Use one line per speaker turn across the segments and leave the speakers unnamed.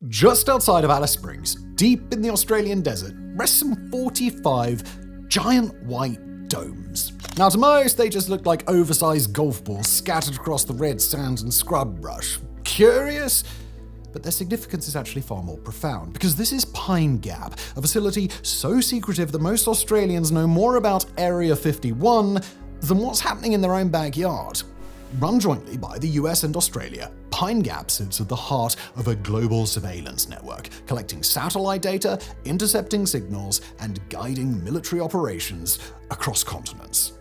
Just outside of Alice Springs, deep in the Australian desert, rest some 45 giant white domes. Now to most, they just look like oversized golf balls scattered across the red sand and scrub brush. Curious? But their significance is actually far more profound, because this is Pine Gap, a facility so secretive that most Australians know more about Area 51 than what's happening in their own backyard. Run jointly by the US and Australia, Pine Gap sits at the heart of a global surveillance network, collecting satellite data, intercepting signals, and guiding military operations across continents.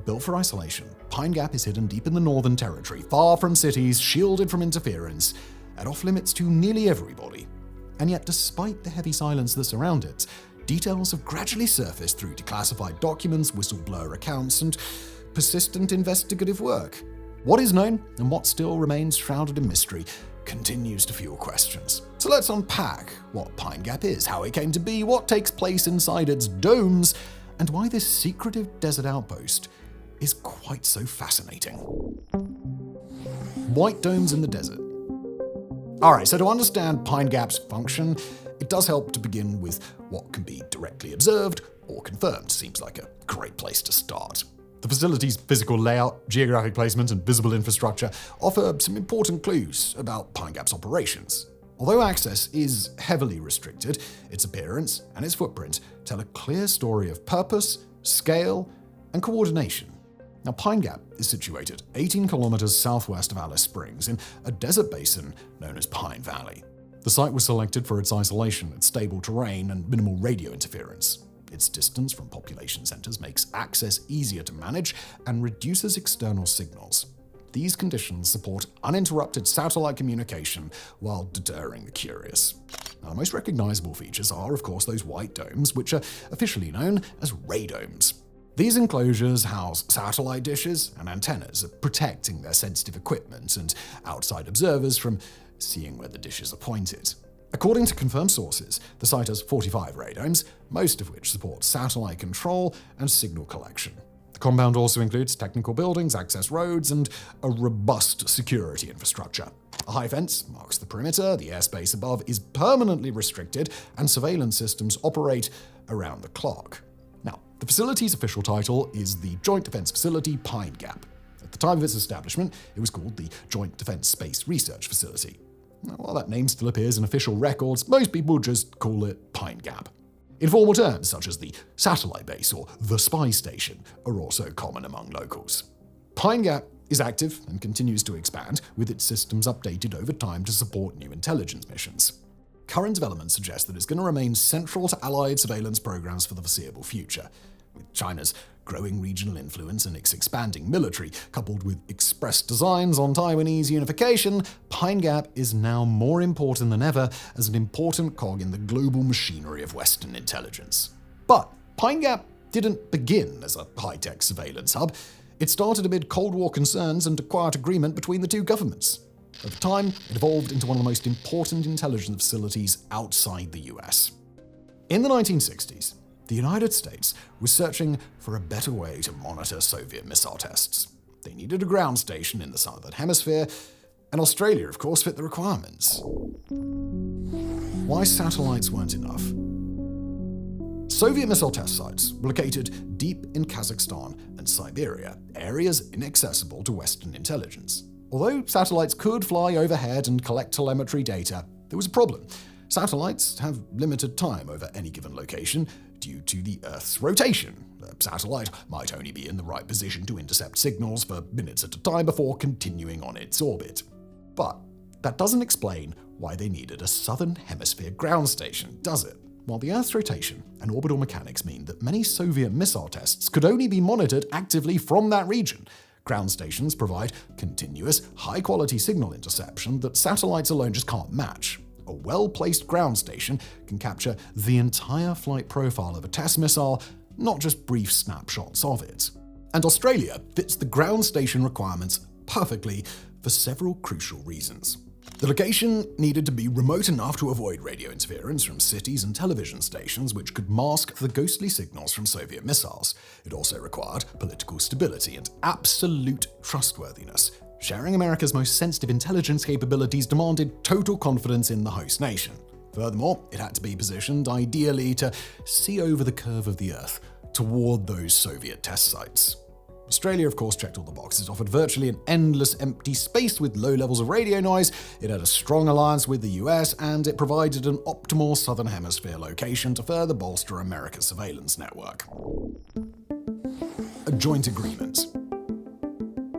Built for isolation, Pine Gap is hidden deep in the Northern Territory, far from cities, shielded from interference, and off-limits to nearly everybody. And yet, despite the heavy silence that surrounds it, details have gradually surfaced through declassified documents, whistleblower accounts, and persistent investigative work. What is known, and what still remains shrouded in mystery, continues to fuel questions. So let's unpack what Pine Gap is, how it came to be, what takes place inside its domes, and why this secretive desert outpost is quite so fascinating. White domes in the desert. Alright, so to understand Pine Gap's function, it does help to begin with what can be directly observed or confirmed. Seems like a great place to start. The facility's physical layout, geographic placement, and visible infrastructure offer some important clues about Pine Gap's operations. Although access is heavily restricted, its appearance and its footprint tell a clear story of purpose, scale, and coordination. Now, Pine Gap is situated 18 kilometers southwest of Alice Springs in a desert basin known as Pine Valley. The site was selected for its isolation, its stable terrain, and minimal radio interference. Its distance from population centers makes access easier to manage and reduces external signals. These conditions support uninterrupted satellite communication while deterring the curious. Now, the most recognizable features are, of course, those white domes, which are officially known as radomes. These enclosures house satellite dishes and antennas, protecting their sensitive equipment and outside observers from seeing where the dishes are pointed. According to confirmed sources, the site has 45 radomes, most of which support satellite control and signal collection. The compound also includes technical buildings, access roads, and a robust security infrastructure. A high fence marks the perimeter, the airspace above is permanently restricted, and surveillance systems operate around the clock. Now, the facility's official title is the Joint Defense Facility Pine Gap. At the time of its establishment, it was called the Joint Defense Space Research Facility. Now, while that name still appears in official records, most people just call it Pine Gap. Informal terms such as the satellite base or the spy station are also common among locals. Pine Gap is active and continues to expand, with its systems updated over time to support new intelligence missions. Current developments suggest that it's going to remain central to Allied surveillance programs for the foreseeable future. With China's growing regional influence and its expanding military, coupled with expressed designs on Taiwanese unification, Pine Gap is now more important than ever as an important cog in the global machinery of Western intelligence. But Pine Gap didn't begin as a high-tech surveillance hub. It started amid Cold War concerns and a quiet agreement between the two governments. Over time, it evolved into one of the most important intelligence facilities outside the US. In the 1960s, the United States was searching for a better way to monitor Soviet missile tests. They needed a ground station in the Southern Hemisphere, and Australia, of course, fit the requirements. Why satellites weren't enough? Soviet missile test sites were located deep in Kazakhstan and Siberia, areas inaccessible to Western intelligence. Although satellites could fly overhead and collect telemetry data, there was a problem. Satellites have limited time over any given location due to the Earth's rotation. The satellite might only be in the right position to intercept signals for minutes at a time before continuing on its orbit. But that doesn't explain why they needed a Southern Hemisphere ground station, does it? While the Earth's rotation and orbital mechanics mean that many Soviet missile tests could only be monitored actively from that region, ground stations provide continuous, high-quality signal interception that satellites alone just can't match. A well-placed ground station can capture the entire flight profile of a test missile, not just brief snapshots of it. And Australia fits the ground station requirements perfectly for several crucial reasons. The location needed to be remote enough to avoid radio interference from cities and television stations, which could mask the ghostly signals from Soviet missiles. It also required political stability and absolute trustworthiness. Sharing America's most sensitive intelligence capabilities demanded total confidence in the host nation. Furthermore, it had to be positioned ideally to see over the curve of the Earth toward those Soviet test sites. Australia, of course, checked all the boxes, offered virtually an endless empty space with low levels of radio noise, it had a strong alliance with the US, and it provided an optimal Southern Hemisphere location to further bolster America's surveillance network. A joint agreement.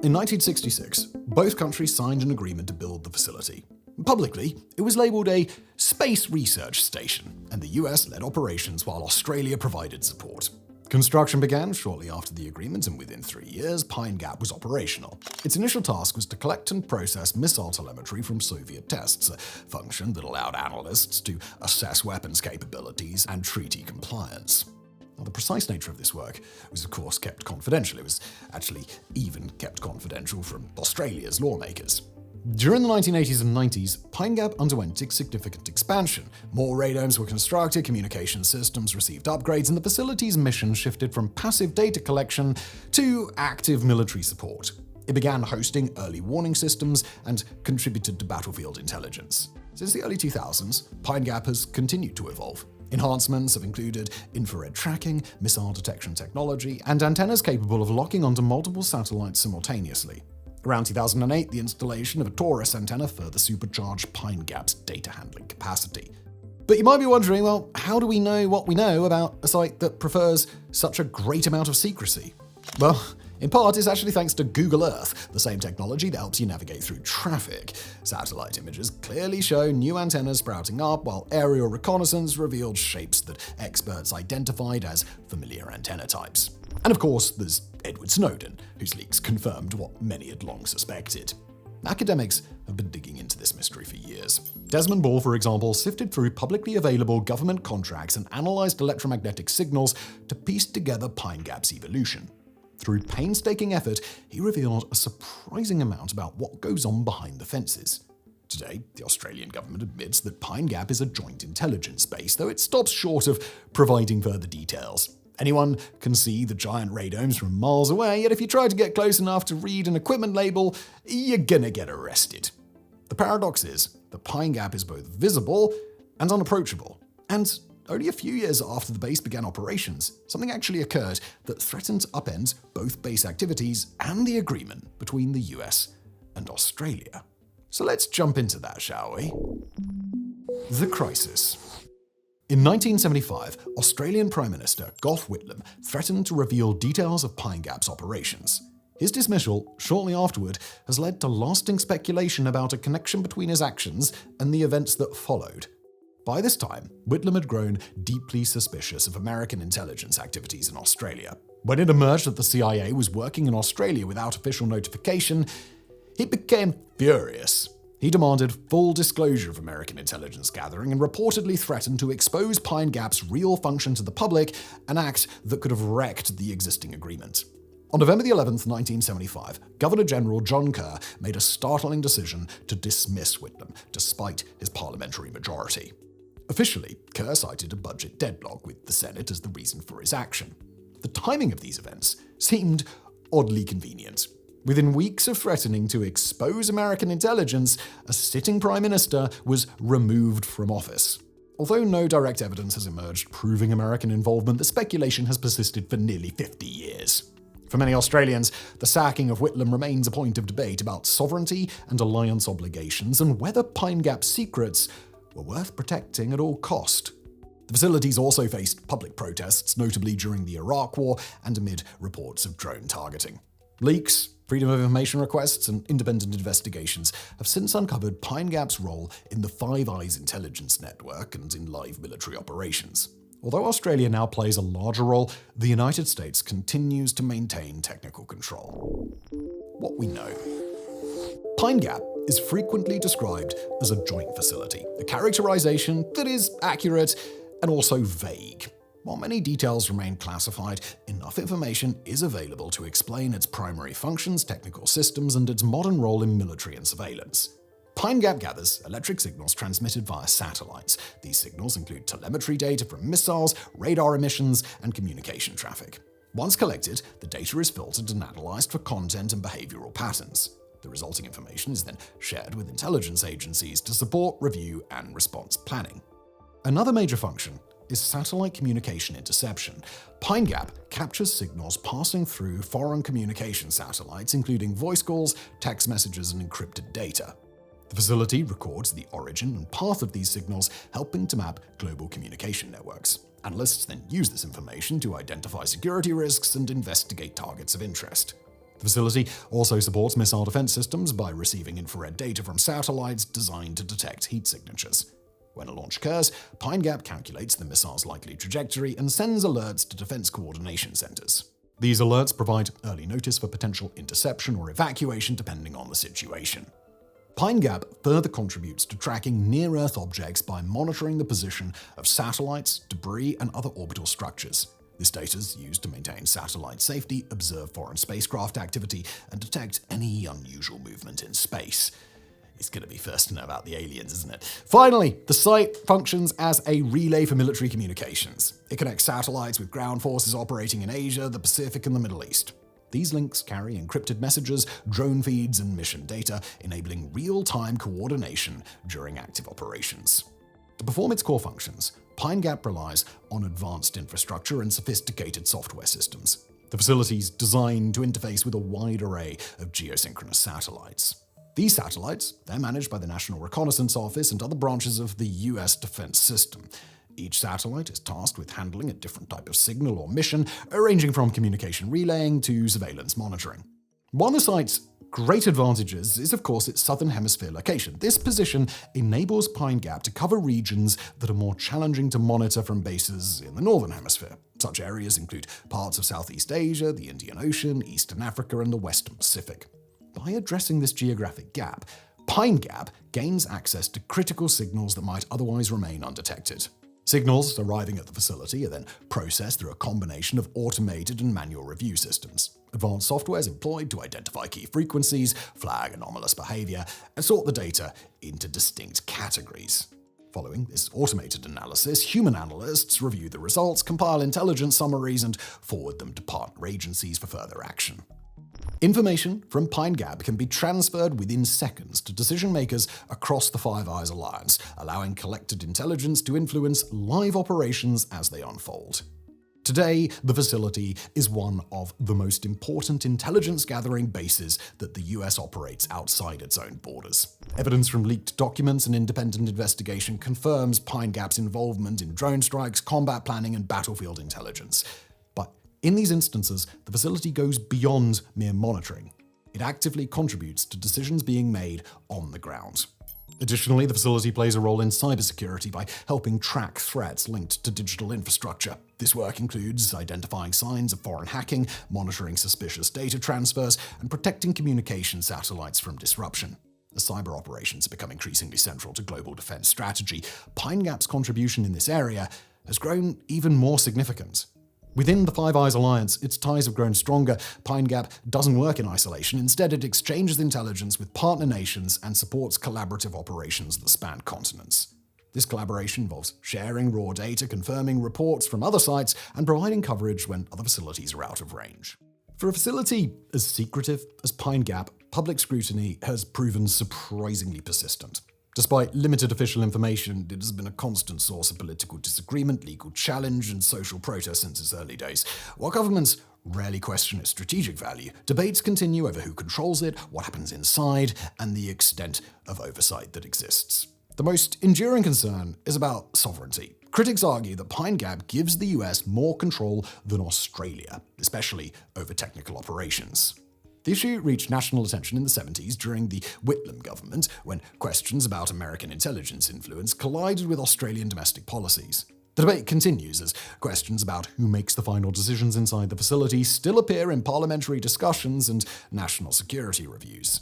In 1966, both countries signed an agreement to build the facility. Publicly, it was labelled a space research station, and the US led operations while Australia provided support. Construction began shortly after the agreement, and within 3 years, Pine Gap was operational. Its initial task was to collect and process missile telemetry from Soviet tests, a function that allowed analysts to assess weapons capabilities and treaty compliance. Now, the precise nature of this work was, of course, kept confidential. It was actually even kept confidential from Australia's lawmakers. During the 1980s and 90s, Pine Gap underwent significant expansion. More radomes were constructed, communication systems received upgrades, and the facility's mission shifted from passive data collection to active military support. It began hosting early warning systems and contributed to battlefield intelligence. Since the early 2000s, Pine Gap has continued to evolve. Enhancements have included infrared tracking, missile detection technology, and antennas capable of locking onto multiple satellites simultaneously. Around 2008, the installation of a Taurus antenna further supercharged Pine Gap's data handling capacity. But you might be wondering, well, how do we know what we know about a site that prefers such a great amount of secrecy? Well, in part, it's actually thanks to Google Earth, the same technology that helps you navigate through traffic. Satellite images clearly show new antennas sprouting up, while aerial reconnaissance revealed shapes that experts identified as familiar antenna types. And of course, there's Edward Snowden, whose leaks confirmed what many had long suspected. Academics have been digging into this mystery for years. Desmond Ball, for example, sifted through publicly available government contracts and analyzed electromagnetic signals to piece together Pine Gap's evolution. Through painstaking effort, he revealed a surprising amount about what goes on behind the fences. Today, the Australian government admits that Pine Gap is a joint intelligence base, though it stops short of providing further details. Anyone can see the giant radomes from miles away, yet if you try to get close enough to read an equipment label, you're gonna get arrested. The paradox is that Pine Gap is both visible and unapproachable. And only a few years after the base began operations, something actually occurred that threatened to upend both base activities and the agreement between the US and Australia. So let's jump into that, shall we? The crisis. In 1975, Australian Prime Minister Gough Whitlam threatened to reveal details of Pine Gap's operations. His dismissal, shortly afterward, has led to lasting speculation about a connection between his actions and the events that followed. By this time, Whitlam had grown deeply suspicious of American intelligence activities in Australia. When it emerged that the CIA was working in Australia without official notification, he became furious. He demanded full disclosure of American intelligence gathering and reportedly threatened to expose Pine Gap's real function to the public, an act that could have wrecked the existing agreement. On November 11, 1975, Governor-General John Kerr made a startling decision to dismiss Whitlam, despite his parliamentary majority. Officially, Kerr cited a budget deadlock with the Senate as the reason for his action. The timing of these events seemed oddly convenient. Within weeks of threatening to expose American intelligence, a sitting prime minister was removed from office. Although no direct evidence has emerged proving American involvement, the speculation has persisted for nearly 50 years. For many Australians, the sacking of Whitlam remains a point of debate about sovereignty and alliance obligations and whether Pine Gap's secrets were worth protecting at all cost. The facilities also faced public protests, notably during the Iraq War and amid reports of drone targeting. Leaks, Freedom of Information requests, and independent investigations have since uncovered Pine Gap's role in the Five Eyes intelligence network and in live military operations. Although Australia now plays a larger role, the United States continues to maintain technical control. What we know. Pine Gap is frequently described as a joint facility, a characterization that is accurate and also vague. While many details remain classified, enough information is available to explain its primary functions, technical systems, and its modern role in military and surveillance. Pine Gap gathers electric signals transmitted via satellites. These signals include telemetry data from missiles, radar emissions, and communication traffic. Once collected, the data is filtered and analyzed for content and behavioral patterns. The resulting information is then shared with intelligence agencies to support review and response planning. Another major function is satellite communication interception. Pine Gap captures signals passing through foreign communication satellites, including voice calls, text messages, and encrypted data. The facility records the origin and path of these signals, helping to map global communication networks. Analysts then use this information to identify security risks and investigate targets of interest. The facility also supports missile defense systems by receiving infrared data from satellites designed to detect heat signatures. When a launch occurs, Pine Gap calculates the missile's likely trajectory and sends alerts to defense coordination centers. These alerts provide early notice for potential interception or evacuation depending on the situation. Pine Gap further contributes to tracking near-Earth objects by monitoring the position of satellites, debris, and other orbital structures. This data is used to maintain satellite safety, observe foreign spacecraft activity, and detect any unusual movement in space. It's going to be first to know about the aliens, isn't it? Finally, the site functions as a relay for military communications. It connects satellites with ground forces operating in Asia, the Pacific, and the Middle East. These links carry encrypted messages, drone feeds, and mission data, enabling real-time coordination during active operations. To perform its core functions, Pine Gap relies on advanced infrastructure and sophisticated software systems. The facility is designed to interface with a wide array of geosynchronous satellites. These satellites, they're managed by the National Reconnaissance Office and other branches of the U.S. defense system. Each satellite is tasked with handling a different type of signal or mission, ranging from communication relaying to surveillance monitoring. One of the site's great advantages is, of course, its southern hemisphere location. This position enables Pine Gap to cover regions that are more challenging to monitor from bases in the northern hemisphere. Such areas include parts of Southeast Asia, the Indian Ocean, Eastern Africa, and the Western Pacific. By addressing this geographic gap, Pine Gap gains access to critical signals that might otherwise remain undetected. Signals arriving at the facility are then processed through a combination of automated and manual review systems. Advanced software is employed to identify key frequencies, flag anomalous behavior, and sort the data into distinct categories. Following this automated analysis, human analysts review the results, compile intelligence summaries, and forward them to partner agencies for further action. Information from Pine Gap can be transferred within seconds to decision-makers across the Five Eyes Alliance, allowing collected intelligence to influence live operations as they unfold. Today, the facility is one of the most important intelligence-gathering bases that the US operates outside its own borders. Evidence from leaked documents and independent investigation confirms Pine Gap's involvement in drone strikes, combat planning, and battlefield intelligence. In these instances, the facility goes beyond mere monitoring. It actively contributes to decisions being made on the ground. Additionally, the facility plays a role in cybersecurity by helping track threats linked to digital infrastructure. This work includes identifying signs of foreign hacking, monitoring suspicious data transfers, and protecting communication satellites from disruption. As cyber operations become increasingly central to global defense strategy, Pine Gap's contribution in this area has grown even more significant. Within the Five Eyes Alliance, its ties have grown stronger. Pine Gap doesn't work in isolation. Instead, it exchanges intelligence with partner nations and supports collaborative operations that span continents. This collaboration involves sharing raw data, confirming reports from other sites, and providing coverage when other facilities are out of range. For a facility as secretive as Pine Gap, public scrutiny has proven surprisingly persistent. Despite limited official information, it has been a constant source of political disagreement, legal challenge, and social protest since its early days. While governments rarely question its strategic value, debates continue over who controls it, what happens inside, and the extent of oversight that exists. The most enduring concern is about sovereignty. Critics argue that Pine Gap gives the US more control than Australia, especially over technical operations. The issue reached national attention in the 70s during the Whitlam government, when questions about American intelligence influence collided with Australian domestic policies. The debate continues as questions about who makes the final decisions inside the facility still appear in parliamentary discussions and national security reviews.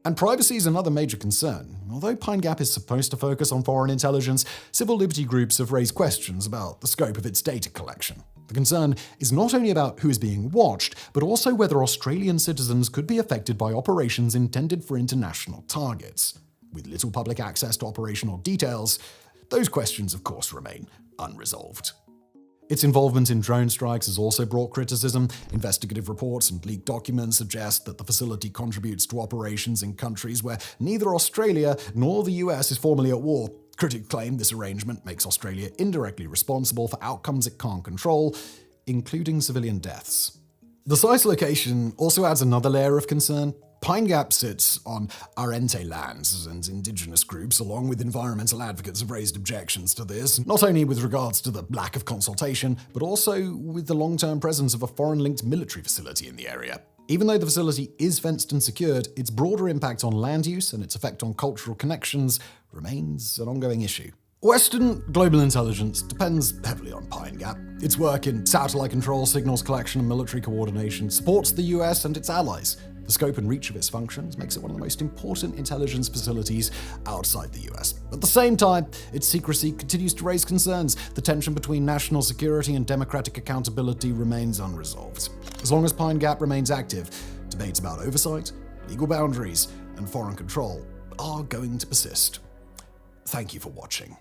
And privacy is another major concern. Although Pine Gap is supposed to focus on foreign intelligence, civil liberty groups have raised questions about the scope of its data collection. The concern is not only about who is being watched, but also whether Australian citizens could be affected by operations intended for international targets. With little public access to operational details, those questions, of course, remain unresolved. Its involvement in drone strikes has also brought criticism. Investigative reports and leaked documents suggest that the facility contributes to operations in countries where neither Australia nor the US is formally at war. Critics claim this arrangement makes Australia indirectly responsible for outcomes it can't control, including civilian deaths. The site's location also adds another layer of concern. Pine Gap sits on Arrente lands, and Indigenous groups, along with environmental advocates, have raised objections to this, not only with regards to the lack of consultation, but also with the long-term presence of a foreign-linked military facility in the area. Even though the facility is fenced and secured, its broader impact on land use and its effect on cultural connections remains an ongoing issue. Western global intelligence depends heavily on Pine Gap. Its work in satellite control, signals collection, and military coordination supports the US and its allies. The scope and reach of its functions makes it one of the most important intelligence facilities outside the US. At the same time, its secrecy continues to raise concerns. The tension between national security and democratic accountability remains unresolved. As long as Pine Gap remains active, debates about oversight, legal boundaries, and foreign control are going to persist. Thank you for watching.